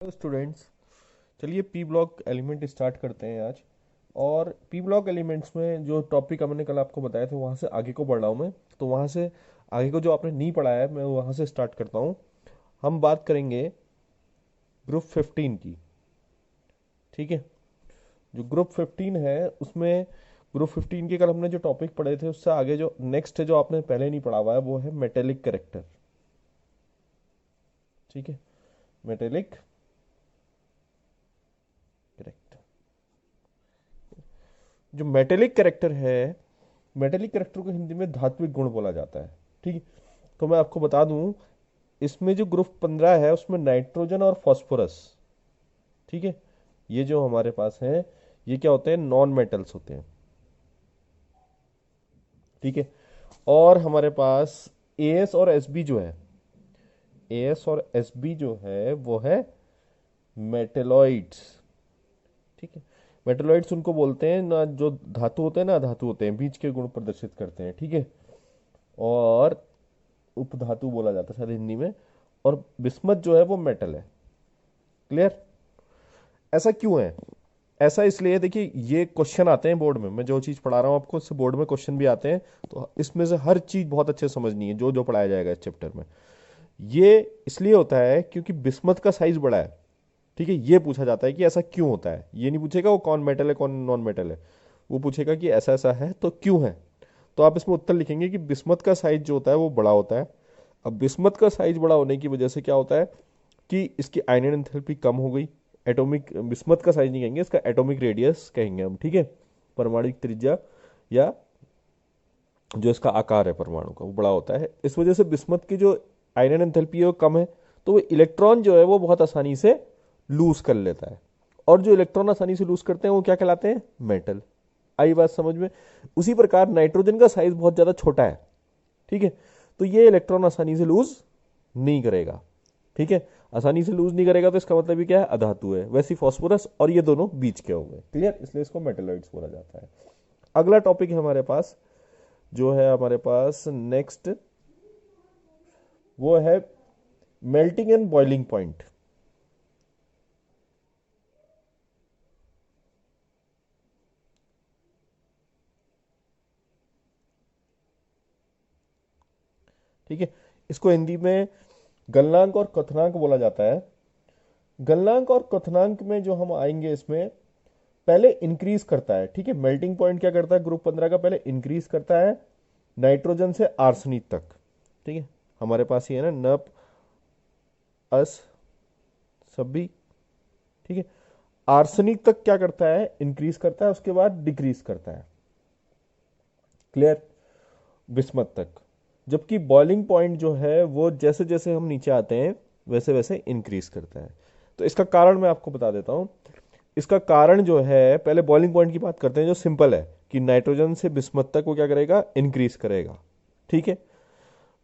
Hello students. चलिए P block element start करते हैं आज। और पी ब्लॉक एलिमेंट्स में जो टॉपिक हमने कल आपको बताया था वहाँ से आगे को बढ़ रहा हूँ मैं। तो वहाँ से आगे को जो आपने नहीं पढ़ा है मैं वहाँ से स्टार्ट करता हूँ। हम बात करेंगे ग्रुप 15 की। ठीक है। जो ग्रुप 15 है उसमें ग्रुप 15 के कल हमने जो टॉपिक पढ़े थे उससे आगे जो नेक्स्ट है जो आपने पहले नहीं पढ़ा हुआ है वो है मेटेलिक कैरेक्टर। ठीक है। Metallic character. जो मेटेलिक कैरेक्टर है, मेटेलिक कैरेक्टर को हिंदी में धात्विक गुण बोला जाता है। ठीक है। तो मैं आपको बता दूं, इसमें जो ग्रुप 15 है उसमें नाइट्रोजन और फास्फोरस, ठीक है, ये जो हमारे पास है ये क्या होते हैं, नॉन मेटल्स होते हैं। ठीक है। और हमारे पास एएस और एसबी जो है, एएस और एसबी जो है वो है मेटेलॉइड्स। ठीक है। मेटेलॉइड्स उनको बोलते हैं ना, जो धातु होते हैं ना, धातु होते हैं, बीज के गुण प्रदर्शित करते हैं। ठीक है। और उपधातु बोला जाता है शायद हिंदी में। और बिस्मथ जो है वो मेटल है। क्लियर। ऐसा क्यों है? ऐसा इसलिए, देखिए ये क्वेश्चन आते हैं बोर्ड में, मैं जो चीज़ पढ़ा रहा हूँ आपको उससे बोर्ड में क्वेश्चन भी आते हैं। तो इसमें से हर चीज़ बहुत अच्छे से समझनी है जो जो पढ़ाया जाएगा इस चैप्टर में। ये इसलिए होता है क्योंकि बिस्मथ का साइज बड़ा है। ठीक है। ये पूछा जाता है कि ऐसा क्यों होता है। ये नहीं पूछेगा वो कौन मेटल है कौन नॉन मेटल है, वो पूछेगा कि ऐसा ऐसा है तो क्यों है। तो आप इसमें उत्तर लिखेंगे कि बिस्मथ का साइज जो होता है वो बड़ा होता है। अब बिस्मथ का साइज बड़ा होने की वजह से क्या होता है कि इसकी आयनन एंथैल्पी कम हो गई। एटॉमिक, बिस्मथ का साइज नहीं कहेंगे, इसका एटॉमिक रेडियस कहेंगे हम। ठीक है। परमाणुक त्रिज्या या जो इसका आकार है परमाणु का वो बड़ा होता है। इस वजह से बिस्मथ की जो आयनन एंथैल्पी है वो कम है। तो वो इलेक्ट्रॉन जो है वो बहुत आसानी से लूज कर लेता है। और जो इलेक्ट्रॉन आसानी से लूज करते हैं वो क्या कहलाते हैं, मेटल। आई बात समझ में? उसी प्रकार नाइट्रोजन का साइज बहुत ज्यादा छोटा है। ठीक है। तो ये इलेक्ट्रॉन आसानी से लूज नहीं करेगा। ठीक है। आसानी से लूज नहीं करेगा तो इसका मतलब ये क्या है, अधातु है। वैसे फॉस्फोरस और ये दोनों बीच के हो गए। क्लियर। इसलिए इसको मेटेलॉइड्स बोला जाता है। अगला टॉपिक है हमारे पास, जो है हमारे पास नेक्स्ट, वो है मेल्टिंग एंड बॉइलिंग पॉइंट। ठीक है। इसको हिंदी में गलनांक और क्वथनांक बोला जाता है। गलनांक और क्वथनांक में जो हम आएंगे इसमें पहले इंक्रीज करता है। ठीक है। मेल्टिंग पॉइंट क्या करता है ग्रुप 15 का, पहले इंक्रीज करता है नाइट्रोजन से आर्सेनिक तक। ठीक है। हमारे पास ये है ना, नप अस सभी। ठीक है। आर्सेनिक तक क्या करता है, इंक्रीज करता है, उसके बाद डिक्रीज करता है। क्लियर। बिस्मथ तक। जबकि बॉइलिंग पॉइंट जो है वो जैसे जैसे हम नीचे आते हैं वैसे वैसे इंक्रीज करता है। तो इसका कारण मैं आपको बता देता हूं। इसका कारण जो है, पहले बॉइलिंग पॉइंट की बात करते हैं जो सिंपल है कि नाइट्रोजन से बिस्मथ तक वो क्या करेगा, इंक्रीज करेगा। ठीक है।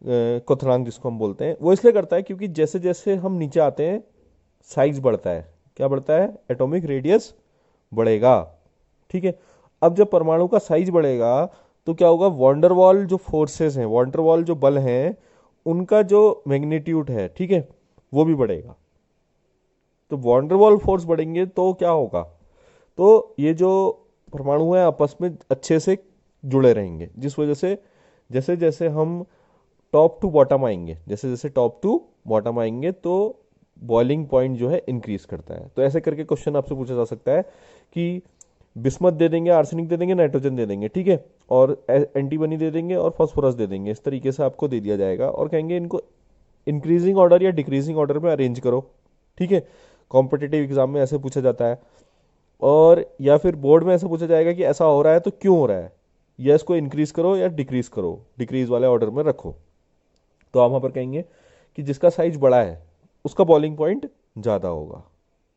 क्वथनांक जिसको हम बोलते हैं वो इसलिए करता है क्योंकि जैसे जैसे हम नीचे आते हैं साइज बढ़ता है। क्या बढ़ता है, एटॉमिक रेडियस बढ़ेगा। ठीक है। अब जब परमाणु का साइज बढ़ेगा तो क्या होगा, वॉन्डरवॉल जो फोर्सेस हैं, वॉन्डरवॉल जो बल हैं, उनका जो मैग्नीट्यूड है, ठीक है, वो भी बढ़ेगा। तो वॉन्डरवॉल फोर्स बढ़ेंगे तो क्या होगा, तो ये जो परमाणु है आपस में अच्छे से जुड़े रहेंगे, जिस वजह से जैसे जैसे हम टॉप टू बॉटम आएंगे, जैसे जैसे टॉप टू बॉटम आएंगे तो बॉइलिंग पॉइंट जो है इंक्रीज करता है। तो ऐसे करके क्वेश्चन आपसे पूछा जा सकता है कि बिस्मथ दे देंगे, आर्सेनिक दे देंगे, नाइट्रोजन दे देंगे, ठीक है, और एंटीमनी दे देंगे और फास्फोरस दे देंगे। इस तरीके से आपको दे दिया जाएगा और कहेंगे इनको इंक्रीजिंग ऑर्डर या डिक्रीजिंग ऑर्डर में अरेंज करो। ठीक है। कॉम्पिटेटिव एग्जाम में ऐसे पूछा जाता है। और या फिर बोर्ड में ऐसा पूछा जाएगा कि ऐसा हो रहा है तो क्यों हो रहा है, या इसको इंक्रीज करो या डिक्रीज करो, डिक्रीज वाले ऑर्डर में रखो। तो आप वहां पर कहेंगे कि जिसका साइज बड़ा है उसका बॉइलिंग पॉइंट ज़्यादा होगा।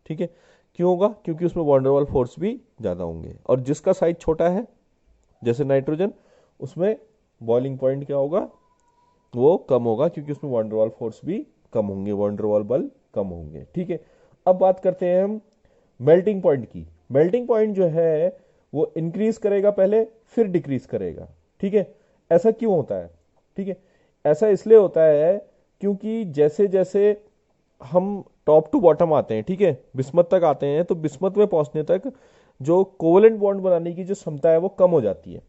ठीक है। क्यों होगा, क्योंकि उसमें वॉन्डरवॉल फोर्स भी ज़्यादा होंगे। और जिसका साइज छोटा है जैसे नाइट्रोजन, उसमें बॉइलिंग पॉइंट क्या होगा, वो कम होगा क्योंकि उसमें वॉन्डरवॉल फोर्स भी कम होंगे, वॉन्डरवॉल बल कम होंगे। ठीक है। अब बात करते हैं हम मेल्टिंग पॉइंट की। मेल्टिंग पॉइंट जो है वो इंक्रीज करेगा पहले फिर डिक्रीज करेगा। ठीक है। ऐसा क्यों होता है? ठीक है। ऐसा इसलिए होता है क्योंकि जैसे जैसे हम टॉप टू बॉटम आते हैं, ठीक है, बिस्मथ तक आते हैं, तो बिस्मथ में पहुंचने तक जो कोवलेंट बॉन्ड बनाने की जो क्षमता है वो कम हो जाती है,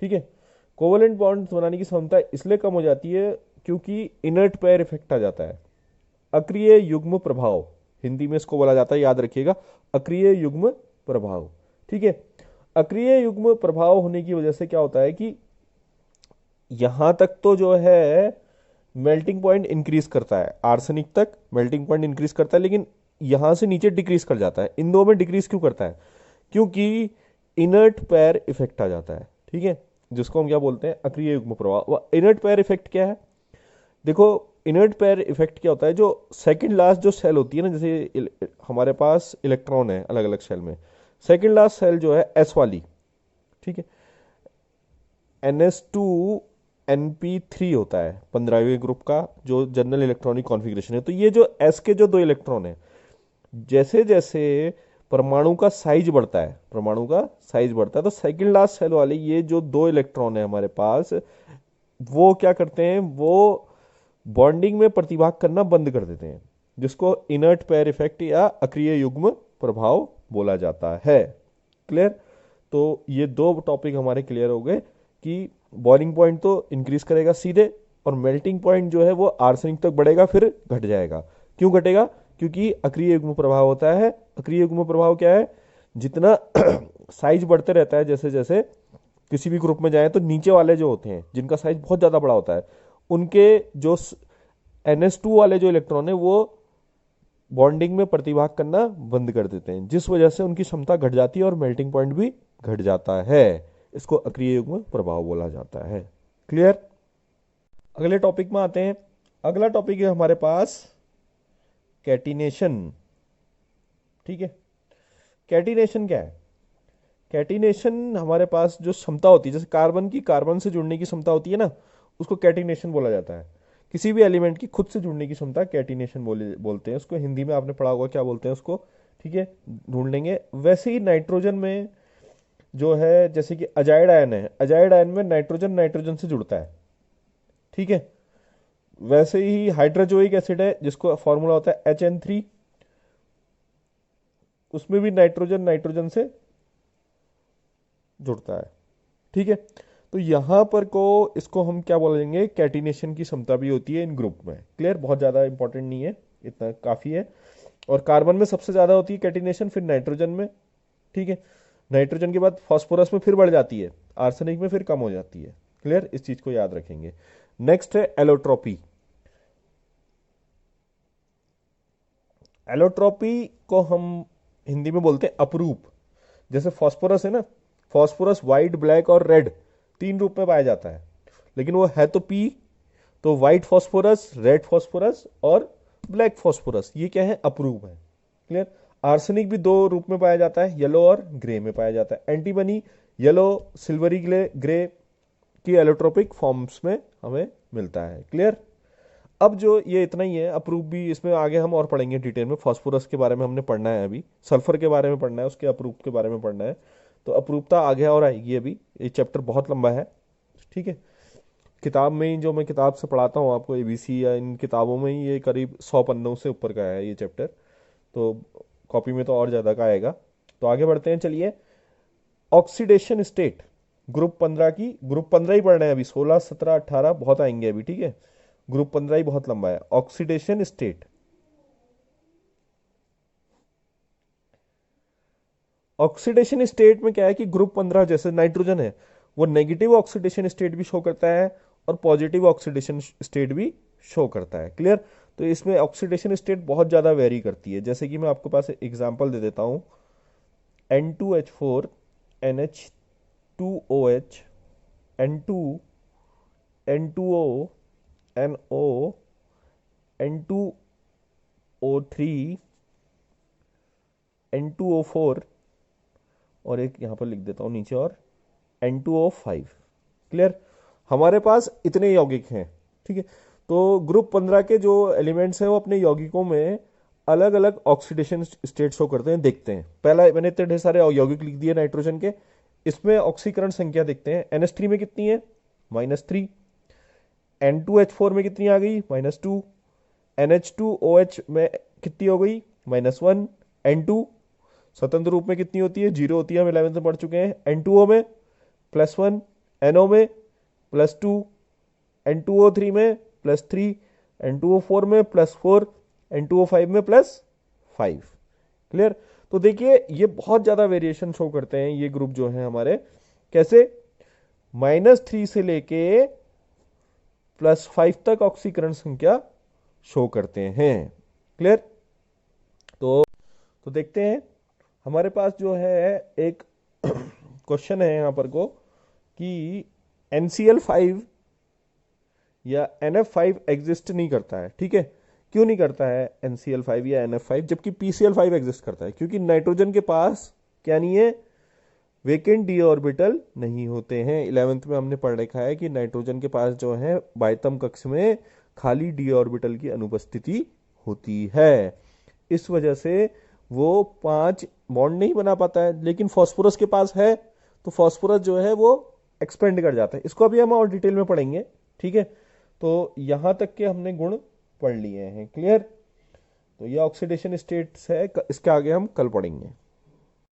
ठीक है। कोवलेंट बॉन्ड बनाने की क्षमता इसलिए कम हो जाती है क्योंकि इनर्ट पेयर इफेक्ट आ जाता है। अक्रिय युग्म प्रभाव, हिंदी में इसको बोला जाता है, याद रखिएगा, अक्रिय युग्म प्रभाव, ठीक है। अक्रिय युग्म प्रभाव होने की वजह से क्या होता है कि यहां तक तो जो है मेल्टिंग पॉइंट इंक्रीज करता है, आर्सेनिक तक मेल्टिंग पॉइंट इंक्रीज करता है, लेकिन यहां से नीचे डिक्रीज कर जाता है। इन दो में डिक्रीज क्यों करता है? क्योंकि इनर्ट पेयर इफेक्ट आ जाता है, ठीक है, जिसको हम क्या बोलते हैं, अक्रिय युग्म प्रभाव। इनर्ट पेयर इफेक्ट क्या है? देखो, इनर्ट पेयर इफेक्ट क्या होता है, जो सेकंड लास्ट जो सेल होती है ना, जैसे हमारे पास इलेक्ट्रॉन है अलग अलग सेल में, सेकंड लास्ट सेल जो है एस वाली, ठीक है, NS2NP3 होता है 15वें ग्रुप का जो जनरल इलेक्ट्रॉनिक कॉन्फ़िगरेशन है। तो ये जो एस के जो दो इलेक्ट्रॉन है, जैसे जैसे परमाणु का साइज बढ़ता है, परमाणु का साइज बढ़ता है, तो सेकंड लास्ट सेल वाले ये जो दो इलेक्ट्रॉन है हमारे पास, वो क्या करते हैं, वो बॉन्डिंग में प्रतिभाग करना बंद कर देते हैं, जिसको इनर्ट पेयर इफेक्ट या अक्रिय युग्म प्रभाव बोला जाता है। क्लियर? तो ये दो टॉपिक हमारे क्लियर हो गए कि बॉइलिंग पॉइंट तो इंक्रीज करेगा सीधे, और मेल्टिंग पॉइंट जो है वो आर्सेनिक तक बढ़ेगा फिर घट जाएगा। क्यों घटेगा? क्योंकि अक्रिय युग्म प्रभाव होता है। अक्रिय युग्म प्रभाव क्या है? जितना साइज बढ़ते रहता है, जैसे जैसे किसी भी ग्रुप में जाए, तो नीचे वाले जो होते हैं जिनका साइज बहुत ज़्यादा बड़ा होता है, उनके जो NS2 वाले जो इलेक्ट्रॉन है वो बॉन्डिंग में प्रतिभाग करना बंद कर देते हैं, जिस वजह से उनकी क्षमता घट जाती है और मेल्टिंग पॉइंट भी घट जाता है। इसको अक्रिय युग्म प्रभाव बोला जाता है। क्लियर? अगले टॉपिक में आते हैं। अगला टॉपिक है हमारे पास कैटिनेशन, ठीक है। कैटिनेशन क्या है? कैटिनेशन हमारे पास जो क्षमता होती है, जैसे कार्बन की कार्बन से जुड़ने की क्षमता होती है ना, उसको कैटिनेशन बोला जाता है। किसी भी एलिमेंट की खुद से जुड़ने की क्षमता कैटिनेशन बोलते हैं उसको। हिंदी में आपने पढ़ा होगा क्या बोलते हैं उसको, ठीक है, ढूंढ लेंगे। वैसे ही नाइट्रोजन में जो है, जैसे कि अजाइड आयन है, अजाइड आयन में नाइट्रोजन नाइट्रोजन से जुड़ता है, ठीक है। वैसे ही हाइड्रोजोइक एसिड है जिसको फॉर्मूला होता है HN3, उसमें भी नाइट्रोजन नाइट्रोजन से जुड़ता है, ठीक है। तो यहां पर को इसको हम क्या बोलेंगे, कैटिनेशन की क्षमता भी होती है इन ग्रुप में। क्लियर? बहुत ज़्यादा इंपॉर्टेंट नहीं है, इतना काफ़ी है। और कार्बन में सबसे ज़्यादा होती है कैटिनेशन, फिर नाइट्रोजन में, ठीक है। नाइट्रोजन के बाद फास्फोरस में फिर बढ़ जाती है, आर्सेनिक में फिर कम हो जाती है। क्लियर? इस चीज़ को याद रखेंगे। नेक्स्ट है एलोट्रोपी। एलोट्रोपी को हम हिंदी में बोलते हैं अपरूप। जैसे फास्फोरस है ना, फास्फोरस व्हाइट, ब्लैक और रेड तीन रूप में पाया जाता है, लेकिन वो है तो पी, तो व्हाइट फास्फोरस, रेड फास्फोरस और ब्लैक फास्फोरस, ये क्या है, अपरूप है। क्लियर? आर्सेनिक भी दो रूप में पाया जाता है, येलो और ग्रे में पाया जाता है। एंटीमनी येलो, सिल्वरी ग्रे की एलोट्रोपिक फॉर्म्स में हमें मिलता है। क्लियर? अब जो ये इतना ही है, अप्रूव भी इसमें आगे हम और पढ़ेंगे डिटेल में। फास्फोरस के बारे में हमने पढ़ना है, अभी सल्फर के बारे में पढ़ना है, उसके अप्रूव के बारे में पढ़ना है। तो अप्रूवता आगे और आएगी, अभी ये चैप्टर बहुत लंबा है, ठीक है। किताब में ही जो मैं किताब से पढ़ाता हूँ आपको, ABC या इन किताबों में ही ये करीब 100 पन्नों से ऊपर का है ये चैप्टर, तो कॉपी में तो और ज़्यादा का आएगा। तो आगे बढ़ते हैं, चलिए। ऑक्सीडेशन स्टेट, ग्रुप 15 की, ग्रुप 15 ही पढ़ना है अभी, 16 17 18 बहुत आएंगे अभी, ठीक है। ग्रुप 15 ही बहुत लंबा है। ऑक्सीडेशन स्टेट, ऑक्सीडेशन स्टेट में क्या है कि ग्रुप 15 जैसे नाइट्रोजन है, वो नेगेटिव ऑक्सीडेशन स्टेट भी शो करता है और पॉजिटिव ऑक्सीडेशन स्टेट भी शो करता है। क्लियर? तो इसमें ऑक्सीडेशन स्टेट बहुत ज़्यादा वेरी करती है। जैसे कि मैं आपको पास एग्जांपल दे देता हूँ, N2H4 NH2OH N2 N2O NO N2O3 N2O4, और एक यहाँ पर लिख देता हूँ नीचे, और N2O5। क्लियर? हमारे पास इतने यौगिक हैं, ठीक है। तो ग्रुप 15 के जो एलिमेंट्स हैं वो अपने यौगिकों में अलग अलग ऑक्सीडेशन स्टेट शो करते हैं। देखते हैं, पहला मैंने इतने ढेर सारे यौगिक लिख दिए नाइट्रोजन के, इसमें ऑक्सीकरण संख्या देखते हैं। NH3 में कितनी है, -3। N2H4 में कितनी आ गई, -2। NH2OH में कितनी हो गई, -1। N2 स्वतंत्र रूप में कितनी होती है, 0 होती है, हम 11th में पढ़ चुके हैं। N2O में +1, NO में +2, N2O3 में +3, N2O4 में +4, N2O5 में +5। क्लियर। तो देखिए ये बहुत ज्यादा वेरिएशन शो करते हैं ये ग्रुप जो है हमारे, कैसे, -3 से लेके +5 तक ऑक्सीकरण संख्या शो करते हैं। क्लियर। तो देखते हैं हमारे पास जो है एक क्वेश्चन है यहां पर को कि NCl5 या NF5 एग्जिस्ट नहीं करता है। ठीक है, क्यों नहीं करता है NCl5 या NF5 जबकि PCl5 एग्जिस्ट करता है? क्योंकि नाइट्रोजन के पास क्या नहीं है, वेकेंट डी ऑर्बिटल नहीं होते हैं। 11th में हमने पढ़ रखा है कि नाइट्रोजन के पास जो है बाह्यतम कक्ष में खाली डी ऑर्बिटल की अनुपस्थिति होती है। इस वजह से वो 5 बॉन्ड नहीं बना पाता है। लेकिन फास्फोरस के पास है, तो फास्फोरस जो है वो एक्सपेंड कर जाता है। इसको अभी हम और डिटेल में पढ़ेंगे। ठीक है, तो यहां तक के हमने गुण पढ़ लिए हैं। क्लियर। तो ये ऑक्सीडेशन स्टेट्स है, इसके आगे हम कल पढ़ेंगे।